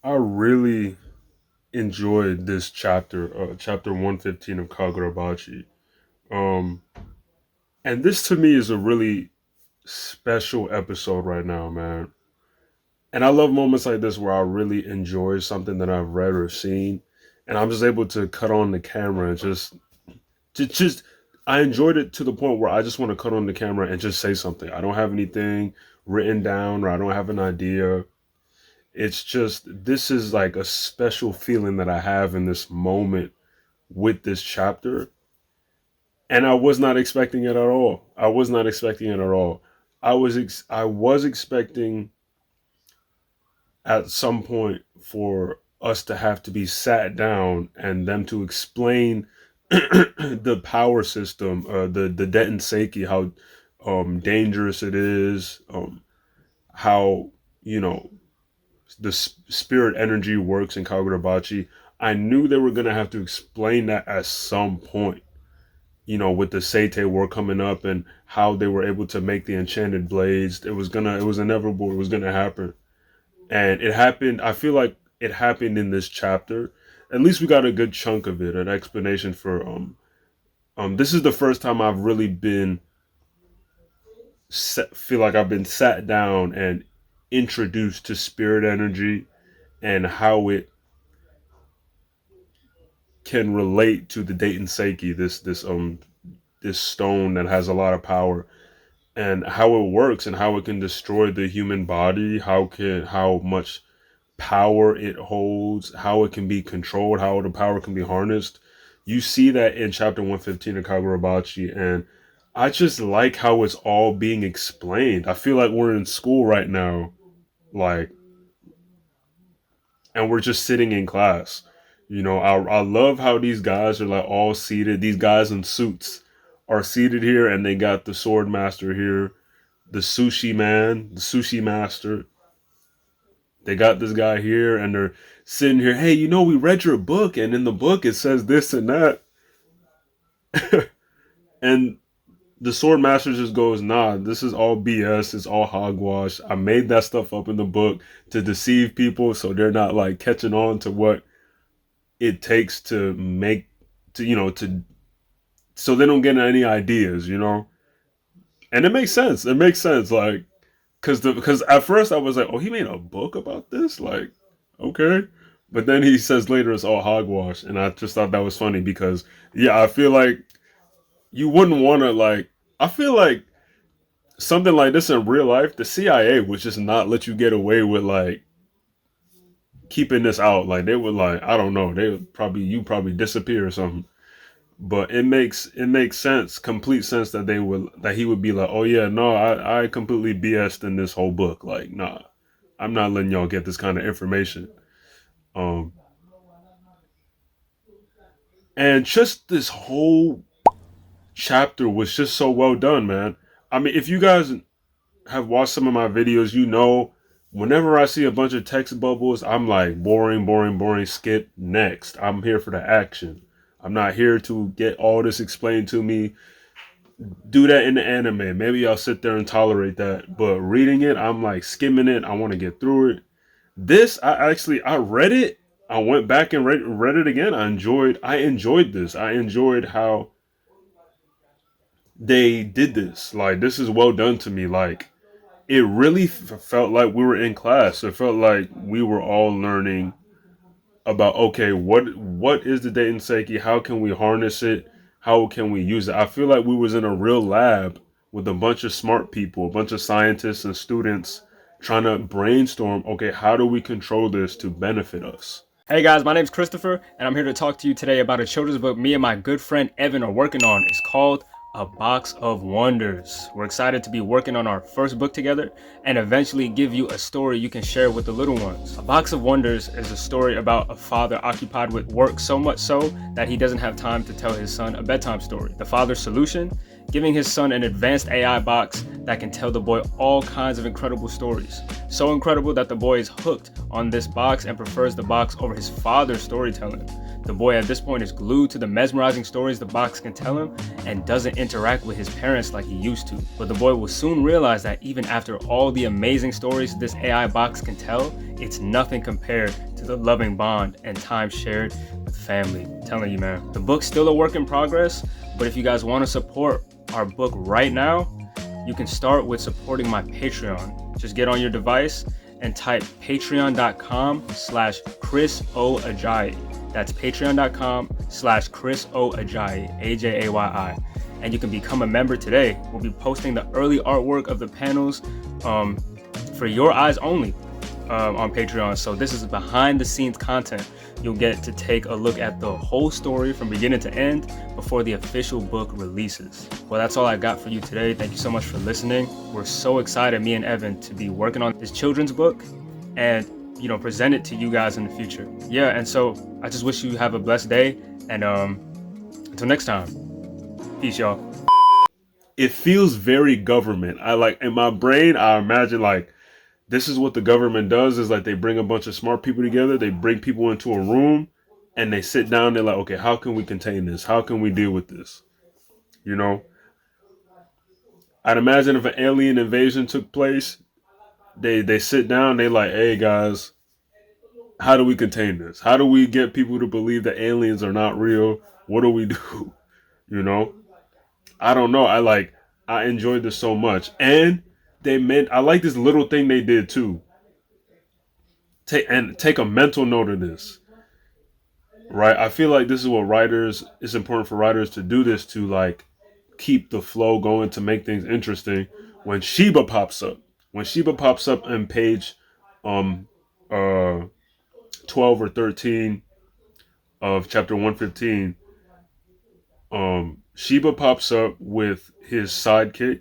I really enjoyed this chapter, chapter 115 of Kagurabachi. Um, and this to me is a really special episode right now, man. And I love moments like this where I really enjoy something that I've read or seen, and I'm just able to cut on the camera and just I enjoyed it to the point where I just want to cut on the camera and just say something. I don't have anything written down or I don't have an idea. It's just this is like a special feeling that I have in this moment with this chapter, and I was not expecting it at all. I was not expecting it at all. I was expecting at some point for us to have to be sat down and them to explain the power system, the Denton Seiki, how dangerous it is, how you know the spirit energy works in Kagurabachi. I knew they were gonna have to explain that at some point. With the Seite war coming up and how they were able to make the enchanted blades, it was inevitable. It was gonna happen, and it happened. I feel like it happened in this chapter. At least we got a good chunk of it, an explanation for this is the first time I've really feel like I've been sat down and introduced to spirit energy and how it can relate to the Dayton Seiki, this stone that has a lot of power, and how it works and how it can destroy the human body, how much power it holds, how it can be controlled, how the power can be harnessed. You see that in chapter 115 of Kagurabachi, and I just like how it's all being explained. I feel like we're in school right now, like, and we're just sitting in class. I love how these guys are like all seated. These guys in suits are seated here, and they got the sword master here, the sushi man, the sushi master. They got this guy here, and they're sitting here. Hey, we read your book, and in the book it says this and that. And the sword master just goes, "Nah, this is all BS. It's all hogwash. I made that stuff up in the book to deceive people, so they're not like catching on to what it takes to make to to so they don't get any ideas. And it makes sense. It makes sense, like because at first I was like, oh, he made a book about this, like, okay, but then he says later it's all hogwash, and I just thought that was funny because yeah, I feel like you wouldn't want to like. I feel like something like this in real life, the CIA would just not let you get away with like keeping this out. Like they would like, I don't know, they would probably you probably disappear or something. But it makes sense, complete sense that he would be like, oh yeah, no, I completely BS'd in this whole book. Like, nah, I'm not letting y'all get this kind of information. Um, and just this whole chapter was just so well done, man. I mean, if you guys have watched some of my videos, whenever I see a bunch of text bubbles, I'm like, boring, boring, boring, skip, next. I'm here for the action. I'm not here to get all this explained to me. Do that in the anime. Maybe I'll sit there and tolerate that. But reading it, I'm like skimming it. I want to get through it. This, I read it. I went back and read it again. I enjoyed this. I enjoyed how they did this. Like, this is well done to me. Like, it really felt like we were in class. It felt like we were all learning about, okay, what is the Dayton Seiki? How can we harness it? How can we use it? I feel like we was in a real lab with a bunch of smart people, a bunch of scientists and students trying to brainstorm, okay, how do we control this to benefit us? Hey guys, my name's Christopher, and I'm here to talk to you today about a children's book me and my good friend Evan are working on. It's called A Box of Wonders. We're excited to be working on our first book together and eventually give you a story you can share with the little ones. A Box of Wonders is a story about a father occupied with work so much so that he doesn't have time to tell his son a bedtime story. The father's solution? Giving his son an advanced AI box that can tell the boy all kinds of incredible stories. So incredible that the boy is hooked on this box and prefers the box over his father's storytelling. The boy at this point is glued to the mesmerizing stories the box can tell him and doesn't interact with his parents like he used to. But the boy will soon realize that even after all the amazing stories this AI box can tell, it's nothing compared to the loving bond and time shared with family. I'm telling you, man, the book's still a work in progress, but if you guys want to support our book right now, you can start with supporting my Patreon. Just get on your device and type patreon.com/Chris O Ajayi. That's patreon.com/Chris O Ajayi, Ajayi. And you can become a member today. We'll be posting the early artwork of the panels for your eyes only on Patreon. So this is behind the scenes content. You'll get to take a look at the whole story from beginning to end before the official book releases. Well, that's all I got for you today. Thank you so much for listening. We're so excited, me and Evan, to be working on this children's book and, present it to you guys in the future. Yeah, and so I just wish you have a blessed day, and until next time, peace, y'all. It feels very government. I like in my brain, I imagine like this is what the government does is like they bring a bunch of smart people together, they bring people into a room and they sit down, they're like, okay, how can we contain this? How can we deal with this? You know? I'd imagine if an alien invasion took place, they sit down, they like, hey guys, how do we contain this? How do we get people to believe that aliens are not real? What do we do? You know? I don't know. I enjoyed this so much. And I like this little thing they did too. Take a mental note of this. Right? I feel like this is what writers it's important for writers to do this to like keep the flow going to make things interesting. When Sheba pops up. When Sheba pops up on page um uh 12 or 13 of chapter 115, Sheba pops up with his sidekick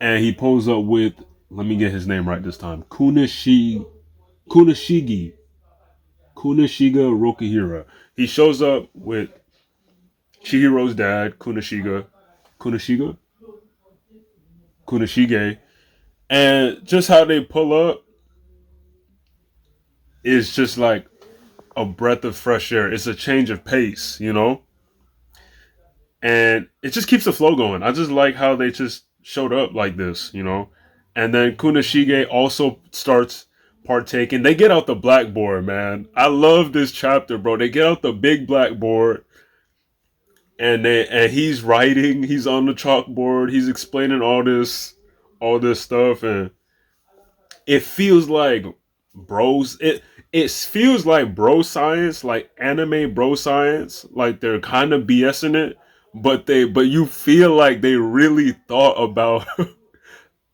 and he pulls up with, let me get his name right this time, Kunishigi Kunishiga Rokihira. He shows up with Chihiro's dad, Kunishiga, Kunishige, and just how they pull up is just like a breath of fresh air. It's a change of pace, and it just keeps the flow going. I just like how they just showed up like this. And then Kunishige also starts partaking. They get out the blackboard, man. I love this chapter, bro. They get out the big blackboard and he's writing. He's on the chalkboard. He's explaining all this stuff, and it feels like bros. It feels like bro science, like anime bro science. Like they're kind of BSing it, but you feel like they really thought about.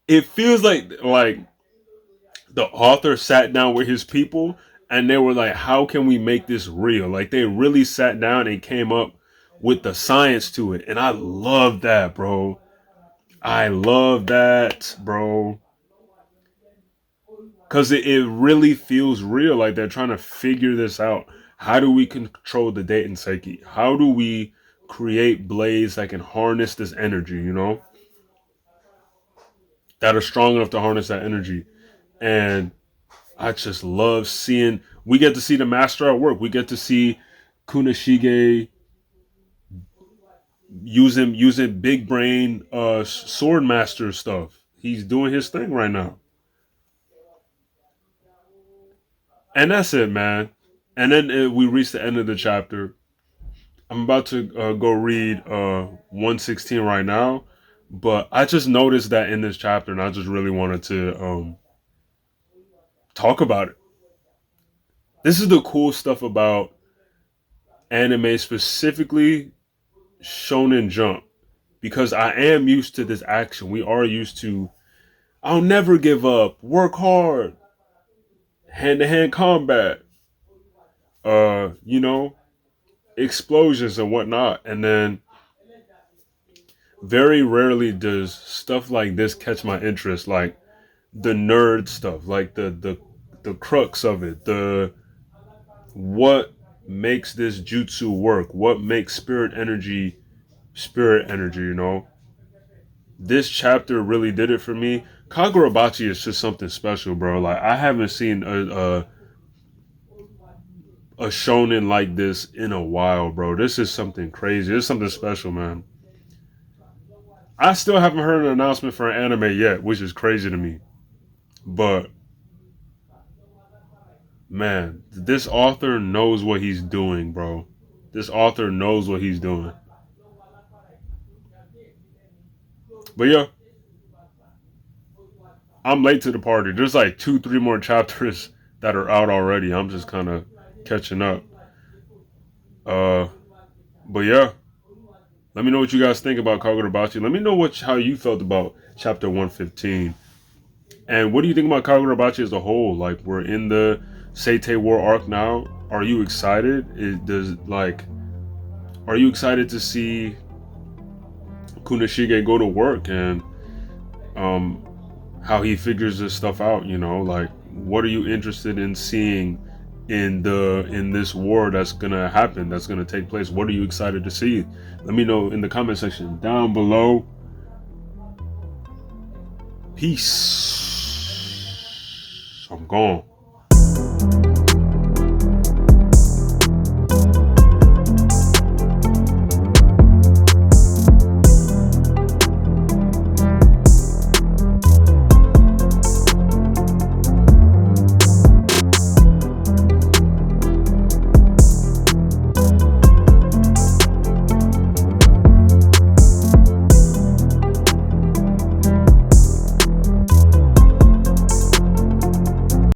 It feels like the author sat down with his people and they were like, how can we make this real? Like they really sat down and came up with the science to it. And I love that, bro. I love that, bro. Because it really feels real. Like they're trying to figure this out. How do we control the Dayton psyche? How do we create blades that can harness this energy, that are strong enough to harness that energy? And I just love seeing. We get to see the master at work. We get to see Kunishige using big brain sword master stuff. He's doing his thing right now, and that's it, man. And then we reach the end of the chapter. I'm about to go read 116 right now, but I just noticed that in this chapter, and I just really wanted to talk about it. This is the cool stuff about anime, specifically Shonen Jump, because I am used to this action. We are used to, I'll never give up, work hard, hand to hand combat, uh, you know, explosions and whatnot. And then very rarely does stuff like this catch my interest, like the nerd stuff, like the crux of it, the what makes this jutsu work, what makes spirit energy. This chapter really did it for me. Kagurabachi is just something special, bro. Like I haven't seen a shonen like this in a while, bro. This is something crazy. This is something special, man. I still haven't heard an announcement for an anime yet, which is crazy to me. But man, this author knows what he's doing, bro. This author knows what he's doing. But yeah, I'm late to the party. There's like 2, 3 more chapters that are out already. I'm just kind of catching up. Uh, but yeah, let me know what you guys think about Kagurabachi. Let me know how you felt about chapter 115. And what do you think about Kagurabachi as a whole? Like, we're in the Seitei War arc now. Are you excited? Are you excited to see Kunishige go to work and um how he figures this stuff out? Like, what are you interested in seeing in this war that's gonna happen, that's gonna take place? What are you excited to see? Let me know in the comment section down below. Peace. I'm gone.